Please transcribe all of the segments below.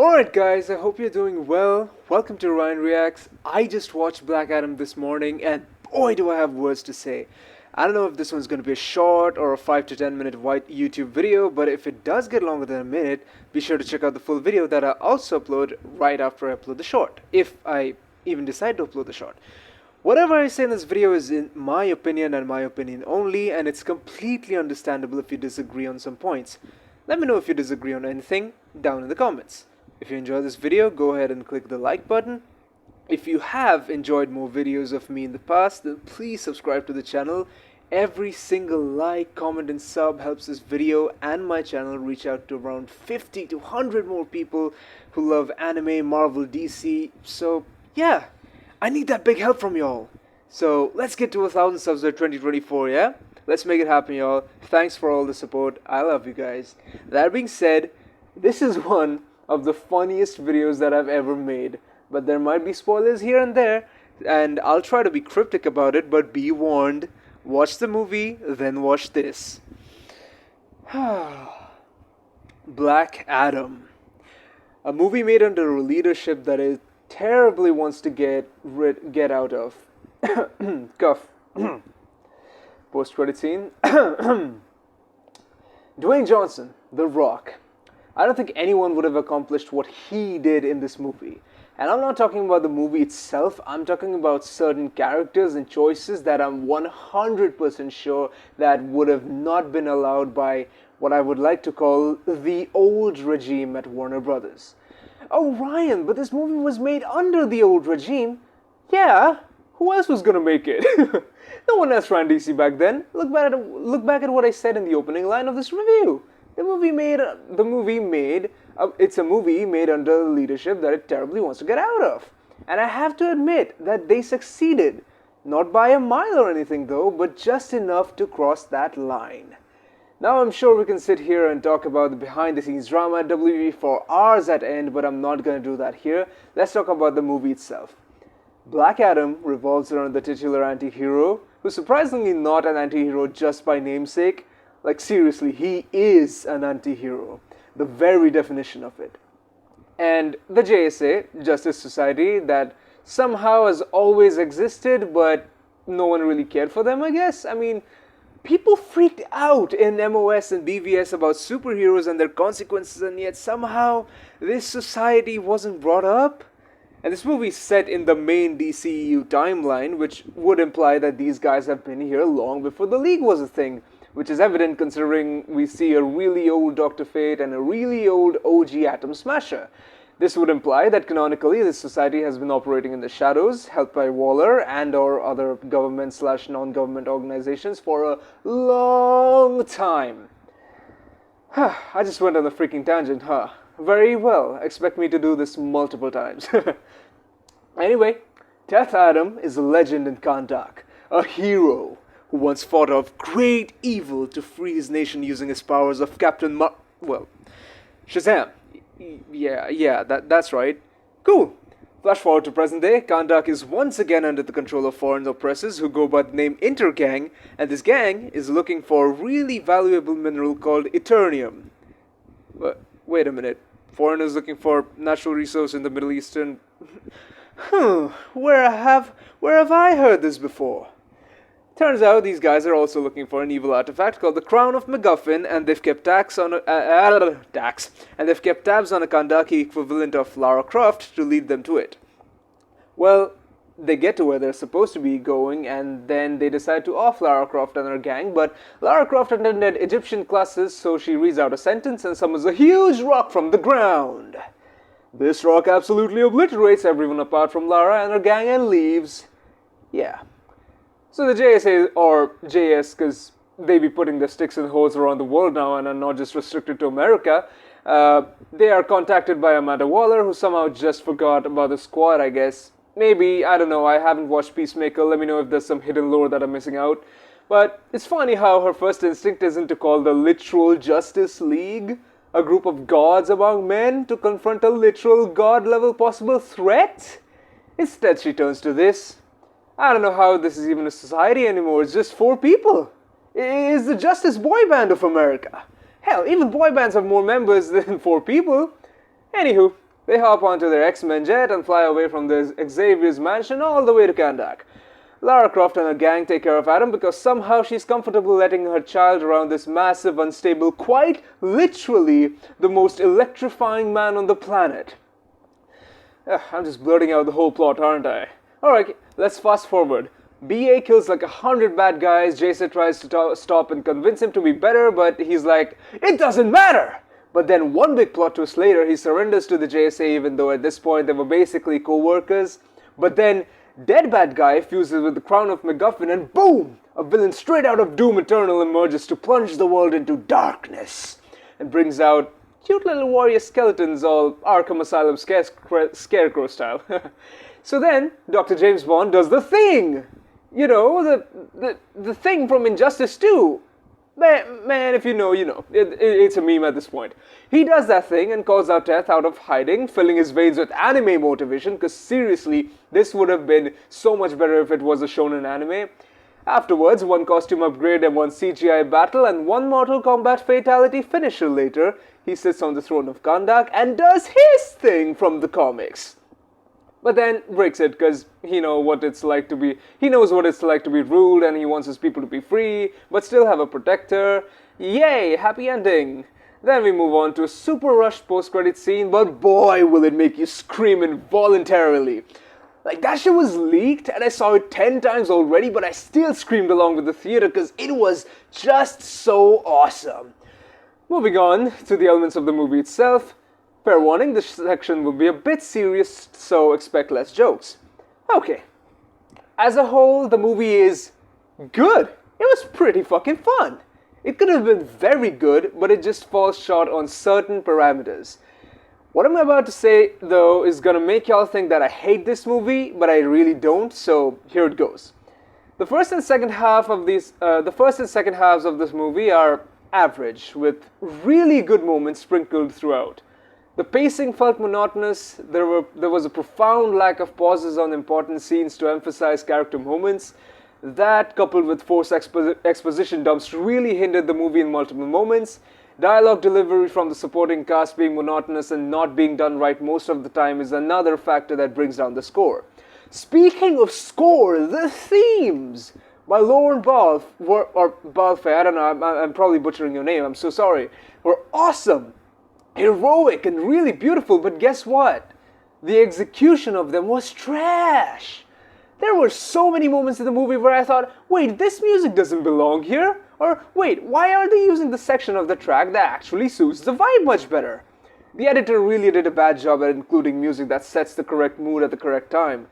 Alright guys, I hope you're doing well. Welcome to Ryan Reacts. I just watched Black Adam this morning and boy do I have words to say. I don't know if this one's going to be a short or a 5 to 10 minute white YouTube video, but if it does get longer than a minute, be sure to check out the full video that I also upload right after I upload the short, if I even decide to upload the short. Whatever I say in this video is in my opinion and my opinion only, and it's completely understandable if you disagree on some points. Let me know if you disagree on anything down in the comments. If you enjoyed this video, go ahead and click the like button. If you have enjoyed more videos of me in the past, then please subscribe to the channel. Every single like, comment and sub helps this video and my channel reach out to around 50 to 100 more people who love anime, Marvel, DC. So yeah, I need that big help from y'all. So let's get to 1,000 subs by 2024, yeah? Let's make it happen, y'all. Thanks for all the support. I love you guys. That being said, this is one of the funniest videos that I've ever made, but there might be spoilers here and there, and I'll try to be cryptic about it, but be warned, watch the movie, then watch this. Black Adam. A movie made under a leadership that it terribly wants to get out of. Cough. Post-credit scene. Dwayne Johnson, The Rock. I don't think anyone would have accomplished what he did in this movie. And I'm not talking about the movie itself, I'm talking about certain characters and choices that I'm 100% sure that would have not been allowed by what I would like to call the old regime at Warner Brothers. Oh Ryan, but this movie was made under the old regime. Yeah, who else was gonna make it? No one else ran DC back then. Look back at what I said in the opening line of this review. It's a movie made under the leadership that it terribly wants to get out of. And I have to admit that they succeeded. Not by a mile or anything though, but just enough to cross that line. Now I'm sure we can sit here and talk about the behind the scenes drama at WB for hours at end, but I'm not going to do that here. Let's talk about the movie itself. Black Adam revolves around the titular anti-hero, who's surprisingly not an anti-hero just by namesake. Like seriously, he is an anti-hero. The very definition of it. And the JSA, Justice Society, that somehow has always existed, but no one really cared for them, I guess. I mean, people freaked out in MOS and BVS about superheroes and their consequences, and yet somehow this society wasn't brought up. And this movie is set in the main DCEU timeline, which would imply that these guys have been here long before the League was a thing. Which is evident considering we see a really old Dr. Fate and a really old OG Atom Smasher. This would imply that canonically this society has been operating in the shadows, helped by Waller and or other government/non-government organizations for a long time. I just went on a freaking tangent, huh? Very well, expect me to do this multiple times. Anyway, Death Adam is a legend in Kandak, a hero who once fought off great evil to free his nation using his powers of Shazam. Yeah, that's right. Cool. Flash forward to present day, Kandak is once again under the control of foreign oppressors who go by the name Intergang, and this gang is looking for a really valuable mineral called Eternium. Wait a minute. Foreigners looking for natural resource in the Middle Eastern... Where have I heard this before? Turns out these guys are also looking for an evil artifact called the Crown of MacGuffin, and they've kept tabs on a Kandaki equivalent of Lara Croft to lead them to it. Well, they get to where they're supposed to be going, and then they decide to off Lara Croft and her gang, but Lara Croft attended Egyptian classes, so she reads out a sentence and summons a huge rock from the ground. This rock absolutely obliterates everyone apart from Lara and her gang and leaves. Yeah. So the JSA, or JS, because they be putting their sticks in holes around the world now and are not just restricted to America, they are contacted by Amanda Waller, who somehow just forgot about the squad, I guess. Maybe, I don't know, I haven't watched Peacemaker, let me know if there's some hidden lore that I'm missing out. But it's funny how her first instinct isn't to call the literal Justice League a group of gods among men to confront a literal god-level possible threat. Instead, she turns to this. I don't know how this is even a society anymore, it's just 4 people. It's the Justice Boy Band of America. Hell, even boy bands have more members than 4 people. Anywho, They hop onto their X-Men jet and fly away from the Xavier's mansion all the way to Kandak. Lara Croft and her gang take care of Adam because somehow she's comfortable letting her child around this massive, unstable, quite literally the most electrifying man on the planet. I'm just blurting out the whole plot, aren't I? Alright, let's fast forward. BA kills like 100 bad guys. Jason tries to stop and convince him to be better, but he's like, it doesn't matter! But then one big plot twist later, he surrenders to the JSA even though at this point they were basically co-workers. But then, dead bad guy fuses with the crown of MacGuffin and boom! A villain straight out of Doom Eternal emerges to plunge the world into darkness. And brings out cute little warrior skeletons all Arkham Asylum scarecrow style. So then, Dr. James Bond does the thing! You know, the thing from Injustice 2. Man, if you know, you know. It's a meme at this point. He does that thing and calls out Death out of hiding, filling his veins with anime motivation, because seriously, this would have been so much better if it was a shonen anime. Afterwards, one costume upgrade and one CGI battle and one Mortal Kombat fatality finisher later, he sits on the throne of Kandak and does his thing from the comics. But then breaks it because he knows what it's like to be ruled and he wants his people to be free, but still have a protector. Yay, happy ending. Then we move on to a super rushed post-credit scene, but boy will it make you scream involuntarily. Like that shit was leaked and I saw it 10 times already, but I still screamed along with the theater because it was just so awesome. Moving on to the elements of the movie itself. Fair warning, this section will be a bit serious, so expect less jokes. Okay. As a whole, the movie is good. It was pretty fucking fun. It could have been very good, but it just falls short on certain parameters. What I'm about to say, though, is gonna make y'all think that I hate this movie, but I really don't, so here it goes. The first and second halves of this movie are average, with really good moments sprinkled throughout. The pacing felt monotonous, there was a profound lack of pauses on important scenes to emphasize character moments. That, coupled with forced exposition dumps, really hindered the movie in multiple moments. Dialogue delivery from the supporting cast being monotonous and not being done right most of the time is another factor that brings down the score. Speaking of score, the themes by Lauren Balfe, I don't know, I'm probably butchering your name, I'm so sorry, were awesome. Heroic and really beautiful, but guess what? The execution of them was trash. There were so many moments in the movie where I thought, wait, this music doesn't belong here. Or wait, why are they using the section of the track that actually suits the vibe much better? The editor really did a bad job at including music that sets the correct mood at the correct time.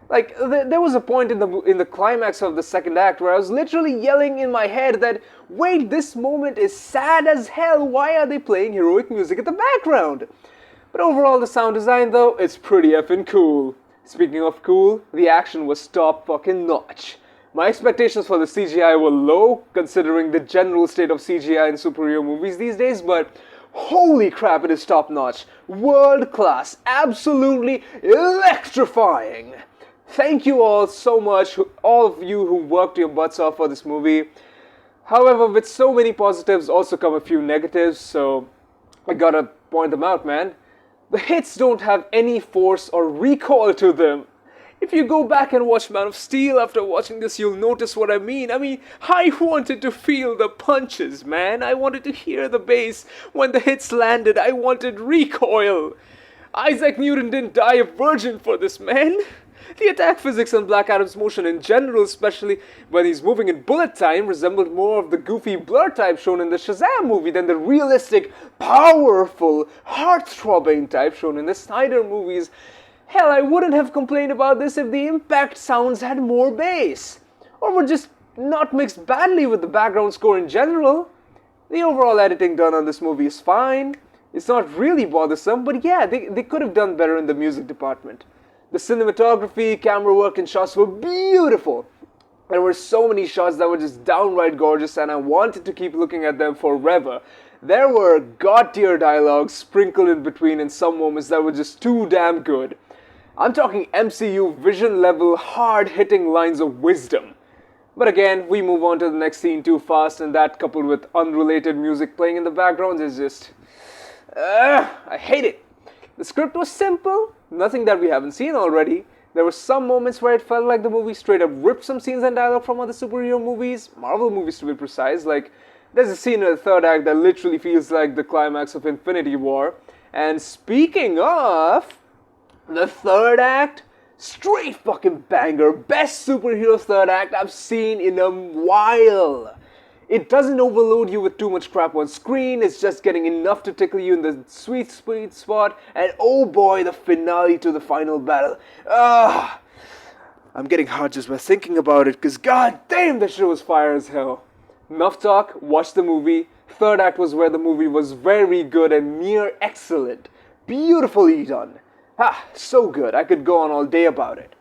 Like, there was a point in the climax of the second act where I was literally yelling in my head that, wait, this moment is sad as hell, why are they playing heroic music in the background? But overall, the sound design, though, it's pretty effing cool. Speaking of cool, the action was top fucking notch. My expectations for the CGI were low, considering the general state of CGI in superhero movies these days, but holy crap, it is top notch. World class, absolutely electrifying. Thank you all so much, all of you who worked your butts off for this movie. However, with so many positives also come a few negatives, so I gotta point them out, man. The hits don't have any force or recoil to them. If you go back and watch Man of Steel after watching this, you'll notice what I mean. I wanted to feel the punches, man. I wanted to hear the bass when the hits landed. I wanted recoil. Isaac Newton didn't die a virgin for this, man. The attack physics and Black Adam's motion in general, especially when he's moving in bullet time, resembled more of the goofy blur type shown in the Shazam movie than the realistic, powerful, heart-throbbing type shown in the Snyder movies. Hell, I wouldn't have complained about this if the impact sounds had more bass, or were just not mixed badly with the background score in general. The overall editing done on this movie is fine. It's not really bothersome, but yeah, they could have done better in the music department. The cinematography, camera work, and shots were beautiful. There were so many shots that were just downright gorgeous and I wanted to keep looking at them forever. There were god-tier dialogues sprinkled in between in some moments that were just too damn good. I'm talking MCU vision-level, hard-hitting lines of wisdom. But again, we move on to the next scene too fast, and that coupled with unrelated music playing in the background is just... I hate it. The script was simple, nothing that we haven't seen already. There were some moments where it felt like the movie straight up ripped some scenes and dialogue from other superhero movies, Marvel movies to be precise. Like, there's a scene in the third act that literally feels like the climax of Infinity War. And speaking of the third act, straight fucking banger. Best superhero third act I've seen in a while. It doesn't overload you with too much crap on screen, it's just getting enough to tickle you in the sweet spot, and oh boy, the finale to the final battle. I'm getting hot just by thinking about it, cause god damn, that shit was fire as hell. Enough talk, watch the movie. Third act was where the movie was very good and near excellent. Beautifully done. So good, I could go on all day about it.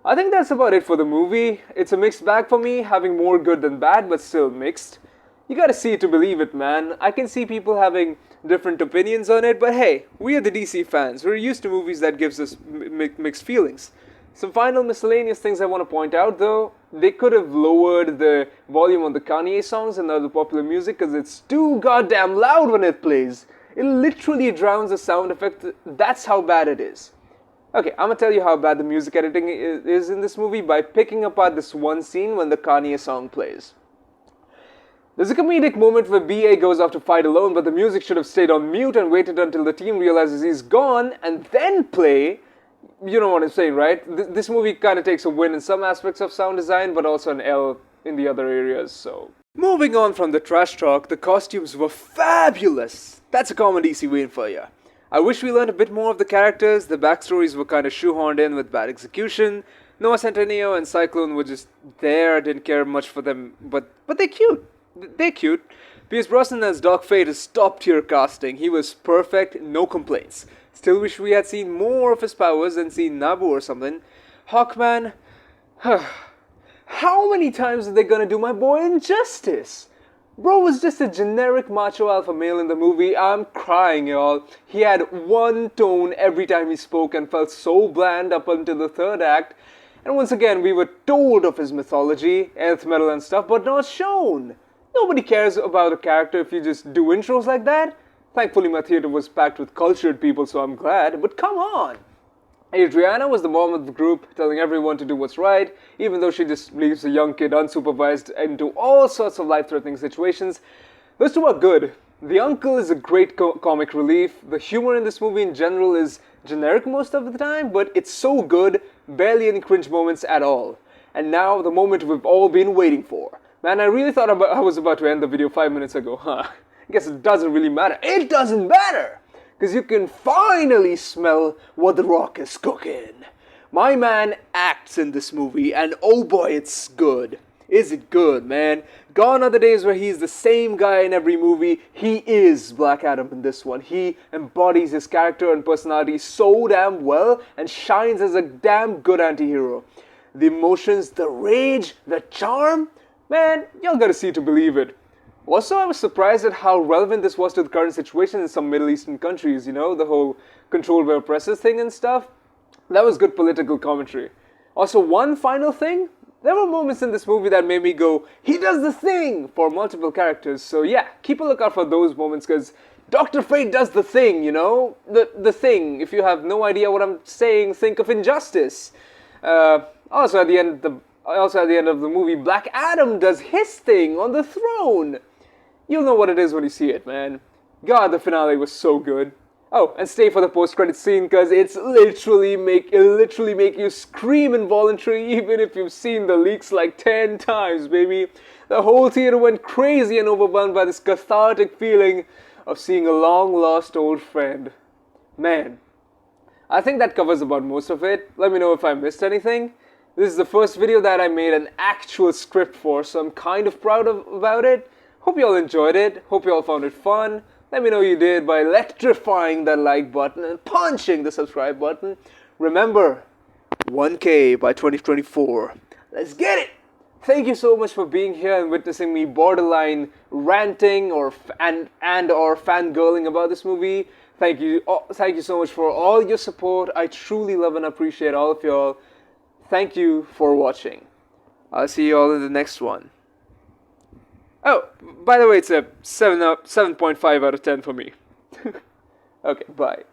I think that's about it for the movie. It's a mixed bag for me, having more good than bad, but still mixed. You gotta see it to believe it, man. I can see people having different opinions on it, but hey, we are the DC fans. We're used to movies that gives us mixed feelings. Some final miscellaneous things I want to point out though. They could have lowered the volume on the Kanye songs and other popular music because it's too goddamn loud when it plays. It literally drowns the sound effect. That's how bad it is. Okay, I'm gonna tell you how bad the music editing is in this movie by picking apart this one scene when the Kanye song plays. There's a comedic moment where BA goes off to fight alone, but the music should have stayed on mute and waited until the team realizes he's gone and then play. You know what I'm saying, right? This movie kind of takes a win in some aspects of sound design, but also an L in the other areas, so. Moving on from the trash talk, the costumes were fabulous. That's a common DC win for you. I wish we learned a bit more of the characters. The backstories were kind of shoehorned in with bad execution. Noah Centineo and Cyclone were just there. I didn't care much for them, but they're cute. They're cute. Pierce Brosnan as Doc Fate is top-tier casting. He was perfect, no complaints. Still wish we had seen more of his powers and seen Nabu or something. Hawkman, how many times are they gonna do my boy injustice? Bro was just a generic macho alpha male in the movie. I'm crying, y'all. He had one tone every time he spoke and felt so bland up until the third act. And once again, we were told of his mythology, nth metal and stuff, but not shown. Nobody cares about a character if you just do intros like that. Thankfully, my theater was packed with cultured people, so I'm glad. But come on! Adriana was the mom of the group, telling everyone to do what's right, even though she just leaves a young kid unsupervised into all sorts of life-threatening situations. Those two are good. The uncle is a great comic relief. The humor in this movie in general is generic most of the time, but it's so good, barely any cringe moments at all. And now, the moment we've all been waiting for. Man, I really thought I was about to end the video 5 minutes ago, I guess it doesn't really matter. It doesn't matter! Because you can finally smell what The Rock is cooking. My man acts in this movie, and oh boy, it's good. Is it good, man? Gone are the days where he's the same guy in every movie. He is Black Adam in this one. He embodies his character and personality so damn well and shines as a damn good anti-hero. The emotions, the rage, the charm, man, y'all gotta see to believe it. Also, I was surprised at how relevant this was to the current situation in some Middle Eastern countries, you know, the whole control by oppressors thing and stuff. That was good political commentary. Also, one final thing, there were moments in this movie that made me go, he does the thing, for multiple characters. So yeah, keep a lookout for those moments, because Dr. Fate does the thing, you know? The thing. If you have no idea what I'm saying, think of Injustice. Also at the end of the movie, Black Adam does his thing on the throne. You'll know what it is when you see it, man. God, the finale was so good. Oh, and stay for the post-credit scene, because it's literally make you scream involuntarily, even if you've seen the leaks like 10 times, baby. The whole theater went crazy and overwhelmed by this cathartic feeling of seeing a long-lost old friend. Man, I think that covers about most of it. Let me know if I missed anything. This is the first video that I made an actual script for, so I'm kind of proud about it. Hope you all enjoyed it. Hope you all found it fun. Let me know you did by electrifying that like button and punching the subscribe button. Remember, 1K by 2024. Let's get it! Thank you so much for being here and witnessing me borderline ranting or fangirling about this movie. Thank you so much for all your support. I truly love and appreciate all of y'all. Thank you for watching. I'll see you all in the next one. Oh, by the way, it's a 7.5 out of 10 for me. Okay, bye.